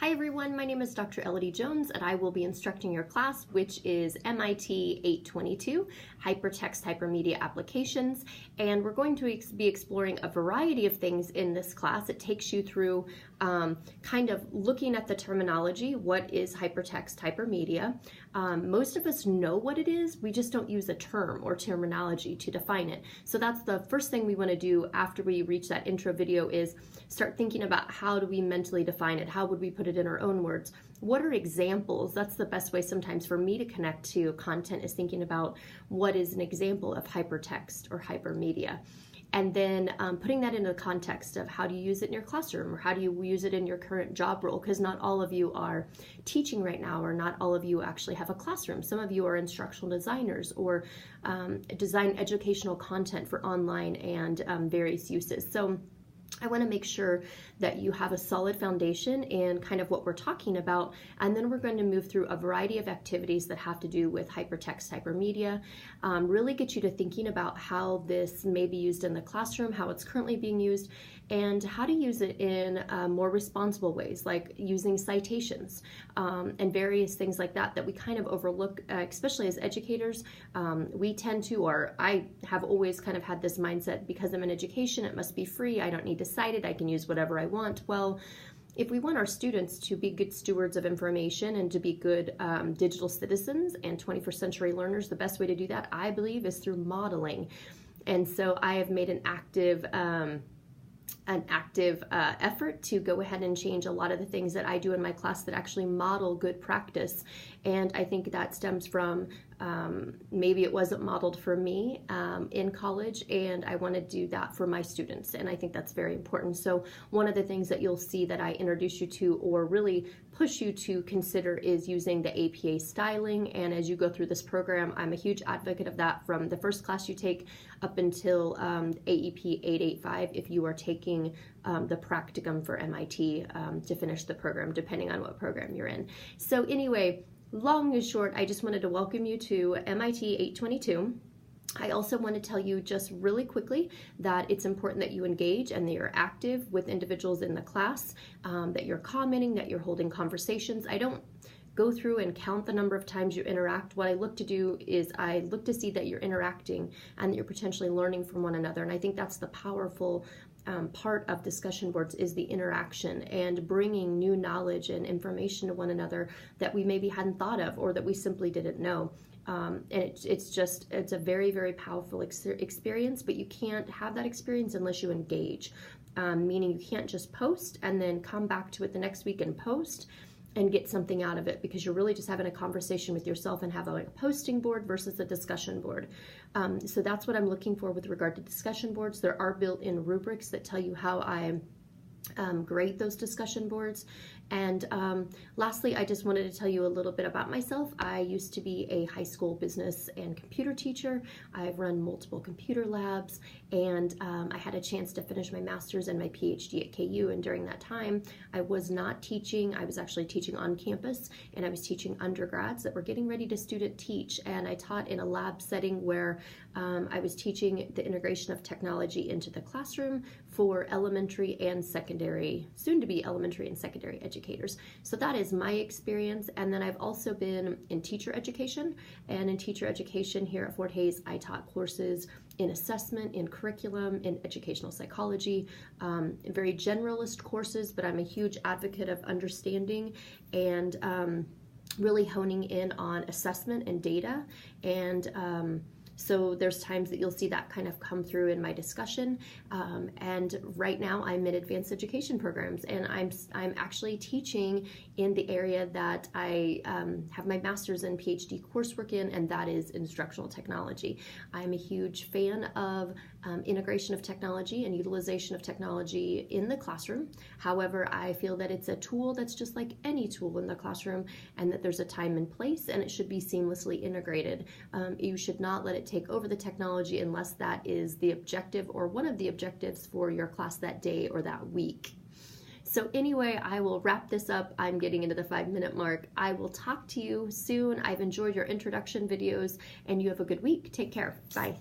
Hi everyone, my name is Dr. Elodie Jones and I will be instructing your class, which is MIT 822, Hypertext Hypermedia Applications, and we're going to be exploring a variety of things in this class. It takes you through kind of looking at the terminology. What is hypertext hypermedia? Most of us know what it is, we just don't use a term or terminology to define it. So that's the first thing we want to do after we reach that intro video, is start thinking about how do we mentally define it? How would we put it in our own words? What are examples? That's the best way sometimes for me to connect to content, is thinking about what is an example of hypertext or hypermedia. And then putting that into the context of how do you use it in your classroom, or how do you use it in your current job role, because not all of you are teaching right now, or not all of you actually have a classroom. Some of you are instructional designers or design educational content for online and various uses. So I want to make sure that you have a solid foundation in kind of what we're talking about, and then we're going to move through a variety of activities that have to do with hypertext hypermedia, really get you to thinking about how this may be used in the classroom, how it's currently being used, and how to use it in more responsible ways, like using citations and various things like that that we kind of overlook, especially as educators. We tend to, or I have always kind of had this mindset, because I'm in education, it must be free, I don't need to cite it, I can use whatever I want. Well, if we want our students to be good stewards of information and to be good digital citizens and 21st century learners, the best way to do that, I believe, is through modeling. And so I have made an active effort to go ahead and change a lot of the things that I do in my class that actually model good practice. And I think that stems from maybe it wasn't modeled for me in college, and I want to do that for my students, and I think that's very important. So one of the things that you'll see that I introduce you to, or really push you to consider, is using the APA styling. And as you go through this program, I'm a huge advocate of that, from the first class you take up until AEP 885 if you are taking the practicum for MIT to finish the program, depending on what program you're in. So anyway, long and short, I just wanted to welcome you to MIT 822. I also want to tell you just really quickly that it's important that you engage and that you're active with individuals in the class, that you're commenting, that you're holding conversations. I don't go through and count the number of times you interact. What I look to do is I look to see that you're interacting and that you're potentially learning from one another. And I think that's the powerful part of discussion boards, is the interaction and bringing new knowledge and information to one another that we maybe hadn't thought of, or that we simply didn't know. And it's a very, very powerful experience, but you can't have that experience unless you engage, meaning you can't just post and then come back to it the next week and post and get something out of it, because you're really just having a conversation with yourself and have a posting board versus a discussion board. So that's what I'm looking for with regard to discussion boards. There are built-in rubrics that tell you how I grade those discussion boards. And lastly, I just wanted to tell you a little bit about myself. I used to be a high school business and computer teacher. I've run multiple computer labs, and I had a chance to finish my master's and my Ph.D. at KU. And during that time, I was not teaching. I was actually teaching on campus, and I was teaching undergrads that were getting ready to student teach. And I taught in a lab setting where I was teaching the integration of technology into the classroom for elementary and secondary, soon to be elementary and secondary educators. So that is my experience. And then I've also been in teacher education, and in teacher education here at Fort Hays, I taught courses in assessment, in curriculum, in educational psychology, very generalist courses, but I'm a huge advocate of understanding and really honing in on assessment and data. And so there's times that you'll see that kind of come through in my discussion. And right now I'm in advanced education programs, and I'm actually teaching in the area that I have my master's and PhD coursework in, and that is instructional technology. I'm a huge fan of integration of technology and utilization of technology in the classroom. However, I feel that it's a tool that's just like any tool in the classroom, and that there's a time and place, and it should be seamlessly integrated. You should not let it take over the technology unless that is the objective or one of the objectives for your class that day or that week. So anyway, I will wrap this up. I'm getting into the 5-minute mark. I will talk to you soon. I've enjoyed your introduction videos, and you have a good week. Take care. Bye.